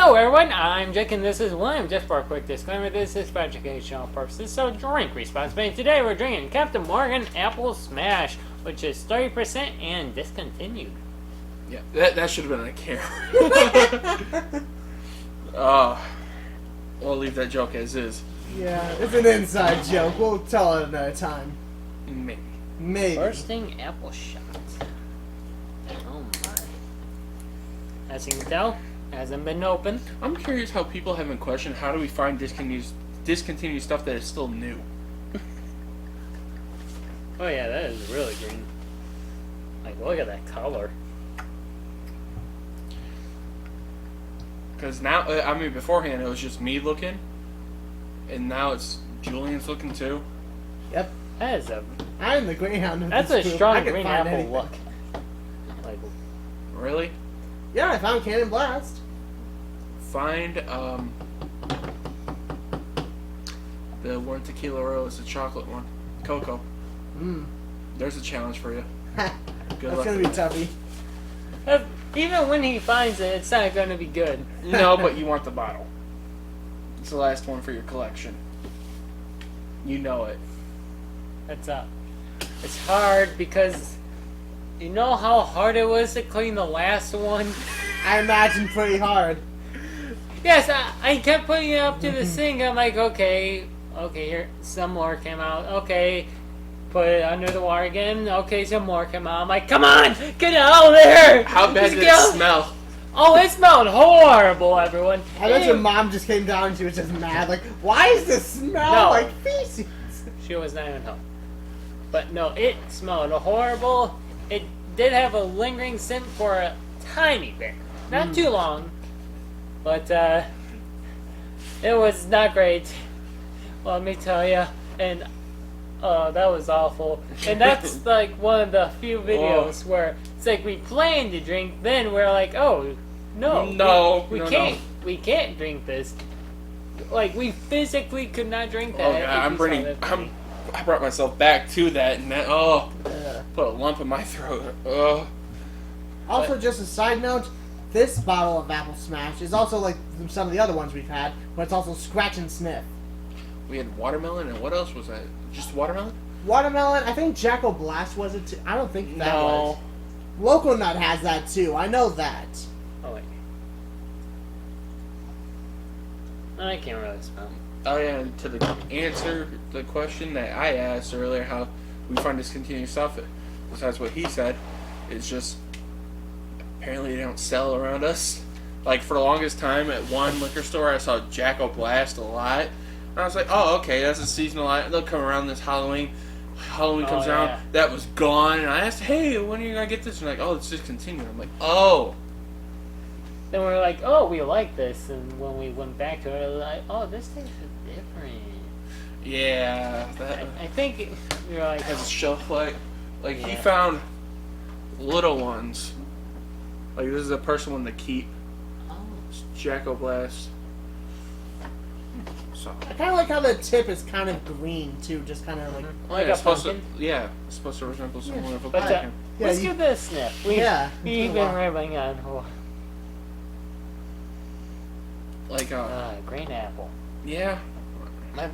Hello everyone, I'm Jake and this is William. Just for a quick disclaimer, this is for educational purposes, so drink responsibly. Today we're drinking Captain Morgan Apple Smash, which is 30% and discontinued. Yeah, that should have been a camera. We'll leave that joke as is. Yeah, it's an inside joke. We'll tell it another time. Maybe. Bursting apple shot. Oh my. As you can tell, hasn't been opened. I'm curious how people haven't questioned how do we find discontinued stuff that is still new. Oh yeah, that is really green. Like, look at that color. Because now, beforehand it was just me looking, and now it's Julian's looking too. Yep. That is a... I'm the Greyhound of That's this a group. strong I can green find apple anything. look. Like, Really? Yeah, I found Cannon Blast. Find, the one Tequila Royal is the chocolate one. Cocoa. There's a challenge for you. Good That's luck. gonna be toughy. even when he finds it, it's not going to be good. No, but you want the bottle. It's the last one for your collection. You know it. It's hard because you know how hard it was to clean the last one? I imagine pretty hard. Yes, I kept putting it up to the sink. I'm like, okay, here, some more came out. Okay, put it under the water again. Okay, some more came out. I'm like, come on, get it out of there! How bad Just did get it out. smell? Oh, it smelled horrible, everyone. I bet It- your mom just came down and she was just mad. Like, why does this smell No. like feces? She was not even home. But no, it smelled horrible. It did have a lingering scent for a tiny bit. Not too long. But, it was not great. Let me tell you. And, that was awful. And that's like one of the few videos where it's like we planned to drink, then we're like, oh, no. We can't. We can't drink this. Like, we physically could not drink that. Oh if god, we saw that video. I brought myself back to that, and that put a lump in my throat. Also, just a side note, this bottle of Apple Smash is also like some of the other ones we've had, but it's also scratch and sniff. We had watermelon, and what else was that? Just watermelon? Watermelon, I think Jacko Blast was it too. I don't think that was. No. Loco Nut has that too. I know that. Oh, wait. I can't really smell. Oh yeah, and to answer the question that I asked earlier, how we find discontinued stuff, besides what he said, it's just apparently they don't sell around us. Like for the longest time at one liquor store, I saw Jacko Blast a lot, and I was like, oh okay, that's a seasonal item. They'll come around this Halloween. Halloween comes yeah. around, that was gone, and I asked, hey, when are you gonna get this? And they're like, oh, it's discontinued. I'm like, oh. Then we were like, oh, we like this. And when we went back to it, we were like, oh, this tastes different. Yeah, that I think we were like, has a shelf life. Like he Yeah. found little ones. Like this is a person one to keep. oh, It's Jacko Blast. So I kind of like how the tip is kind of green too, just kind of like. like it's a supposed pumpkin. to, yeah, it's supposed to resemble someone of a But pumpkin. Yeah, let's you- give this a sniff. We've it's been a been while. rambling on. Oh, Like green apple. yeah. What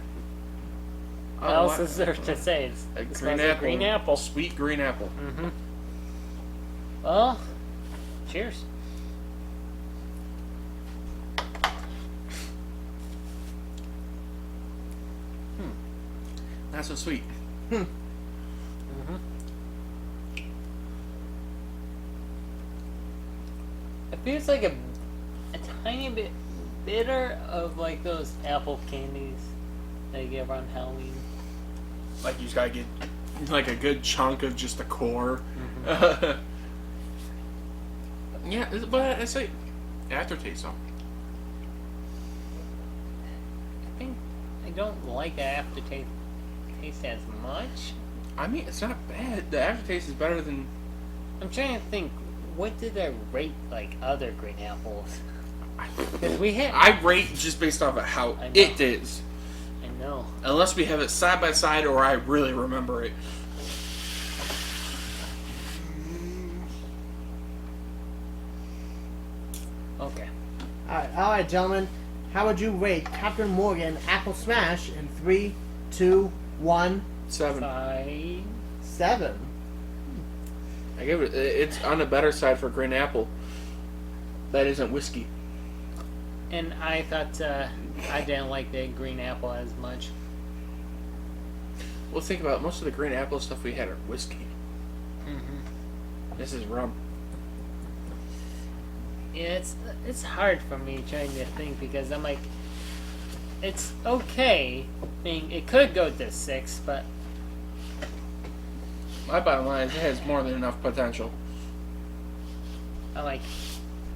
Oh, else what- is there to say? It a smells like green apple. Sweet green apple. Mm-hmm. Well, cheers. Not so sweet. Mm-hmm. It feels like a tiny bit bitter of like those apple candies they give on Halloween. Like you just gotta get like a good chunk of just the core. Yeah, but I say aftertaste though. I think I don't like the aftertaste taste as much. I mean, it's not bad. The aftertaste is better than. I'm trying to think, what did I rate like other green apples? 'Cause we had. I rate just based off of how I know. it is. I know. Unless we have it side by side or I really remember it. Okay. Alright, gentlemen. How would you rate Captain Morgan Apple Smash in 3, 2, 1, 7. 5. 7? I give it. It's on the better side for green apple. That isn't whiskey. And I thought I didn't like the green apple as much. Well, think about it. Most of the green apple stuff we had are whiskey. Mm-hmm. This is rum. Yeah, it's hard for me trying to think because I'm like, it's okay. I mean, it could go to 6, but My bottom line is it has more than enough potential. I'm like,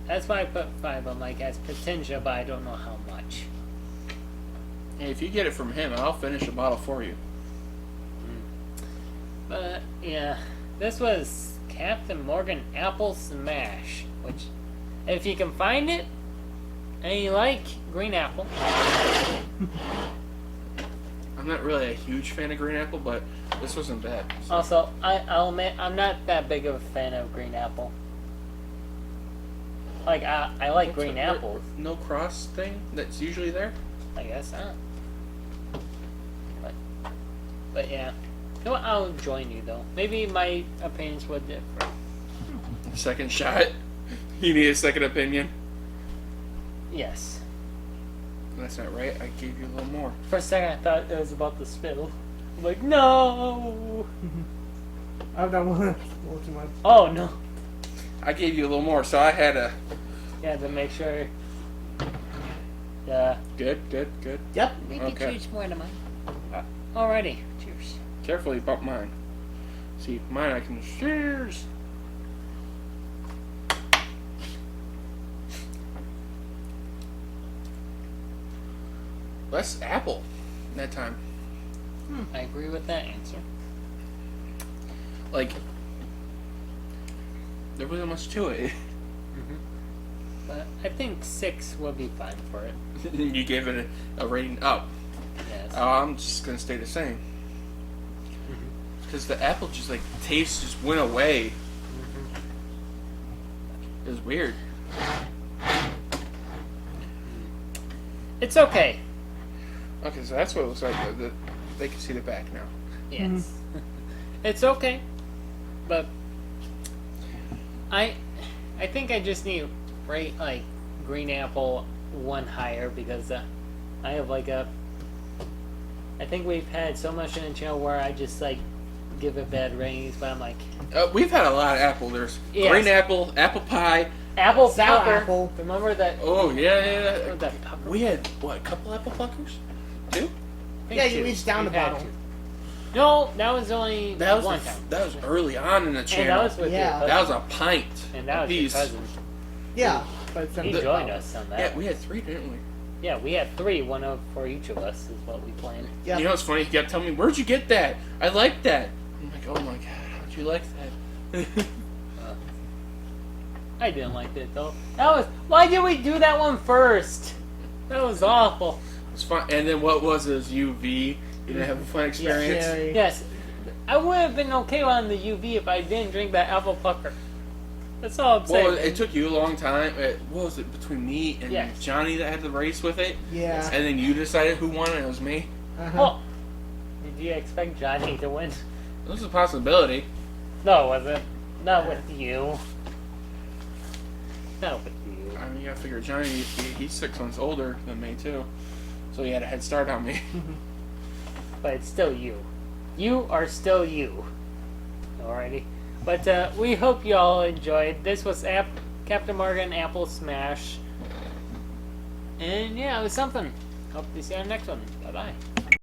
that's why I put 5. I'm like, has potential, but I don't know how much. And if you get it from him, I'll finish a bottle for you. But yeah, this was Captain Morgan Apple Smash, which, if you can find it and you like green apple, I'm not really a huge fan of green apple, but this wasn't bad. So. also I'll admit I'm not that big of a fan of green apple. Like I like What's green the- apple, No cross thing that's usually there. I guess. But yeah, you know what? I'll join you though. Maybe my opinions would differ. Second shot. You need a second opinion. Yes. That's not right. I gave you a little more. For a second, I thought it was about the spittle. I'm like, no. I've done one. A little too much. Oh no. I gave you a little more, so I had a Yeah, to make sure. Yeah. good. Yep. Maybe Okay. choose more than mine. Alrighty. Cheers. Carefully bump mine. See, mine I can cheers. Less apple that time. I agree with that answer. Like there wasn't much to it. But I think 6 would be fine for it. You gave it a rating up. Yes. I'm just gonna stay the same. Because the apple just like taste just went away. It was weird. It's okay. Okay, so that's what it looks like. They can see the back now. Yes. It's okay. But I think I just need to rate like green apple 1 higher because I have like a. I think we've had so much in the channel where I just like give it bad ratings, but I'm like We've had a lot of apple. There's Yes. green apple, apple pie. apple Sour pucker. apple. Remember that? Oh yeah. That pucker? We had what? A couple apple pluckers? 2? I think Yeah, you 2. reached down We've the had bottle. 2. No, that was only That was one time. that was early on in the And channel. that was with Yeah. your cousin. That was a pint. And that was apiece. your cousin. Yeah. But it's He the- joined us on that. Yeah, we had 3, didn't we? Yeah, we had 3, one of for each of us is what we planned. Yeah. You know what's funny? He kept telling me, "Where'd you get that? I like that." I'm like, "Oh my god, how'd you like that?" I didn't like it though. That was why did we do that one first? That was awful. It's fun. And then what was his UV? You didn't have a fun experience. Cherry. Yes, I would have been okay on the UV if I didn't drink that apple pucker. That's all I'm saying. Well, it took you a long time. What was it between me and Yes. Johnny that had the race with it? Yeah. And then you decided who won, and it was me. Uh-huh. Well, did you expect Johnny to win? It was a possibility. No, it wasn't. Not with you. Not with you. I mean, you gotta figure Johnny, he's 6 months older than me, too. So he had a head start on me. But it's still you. You are still you. Alrighty. But we hope you all enjoyed. This was Captain Morgan Apple Smash. And yeah, it was something. Hope to see you on the next one. Bye bye.